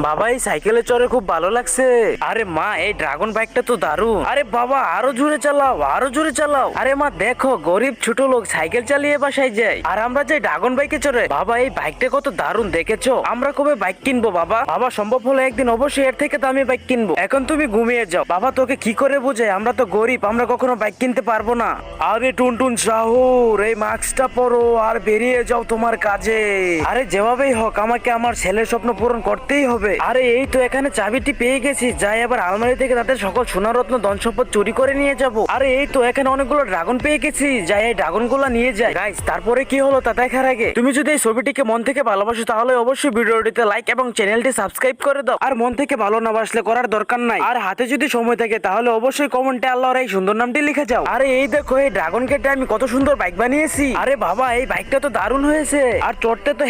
বাবা এই সাইকেলে চড়ে খুব ভালো লাগছে। আরে মা এই ড্রাগন বাইকটা তো দারুণ। আরে বাবা আরো জোরে চালাও, আরো জোরে চালাও। আরে মা দেখো গরিব ছোট লোক সাইকেল চালিয়ে বাসায় যায় আর আমরা যাই ড্রাগন বাইকে চড়ে। বাবা এই বাইকটা কত দারুণ দেখেছো। আমরা কবে বাইক কিনবো বাবা? বাবা সম্ভব হলে একদিন অবশ্যই এর থেকে দামি বাইক কিনবো। এখন তুমি ঘুমিয়ে যাও। বাবা তোকে কি করে বোঝাই, আমরা তো গরিব, আমরা কখনো বাইক কিনতে পারবো না। আরে টুনটুন শাহুর এই মাস্কটা পরো আর বেরিয়ে যাও তোমার কাজে। আরে যেভাবেই হোক আমাকে আমার ছেলের স্বপ্ন পূরণ করতেই হবে। আরে এই তো এখানে চাবিটি পেয়ে গেছি, যাই আবার আলমারি থেকে তাদের সকল সোনারত্ন ধন সম্পদ চুরি করে নিয়ে যাব। আরে এই তো এখানে অনেকগুলো ড্রাগন পেয়ে গেছি, যাই এই ড্রাগন গুলা নিয়ে যাই। গাইস তারপরে কি হলো তা দেখার আগে তুমি যদি এই ছবিটিকে মন থেকে ভালোবাসো তাহলে অবশ্যই ভিডিওটিতে লাইক এবং চ্যানেলটি সাবস্ক্রাইব করে দাও। আর মন থেকে ভালো না বাসলে করার দরকার নাই। আর হাতে যদি সময় থাকে তাহলে অবশ্যই কমেন্টে আল্লাহর এই সুন্দর নামটি লিখে যাও। আরে এই দেখো এই ড্রাগন কেটে আমি কত সুন্দর বাইক বানিয়েছি। আরে বাবা এই বাইকটা তো দারুণ হয়েছে আর চড়তে তো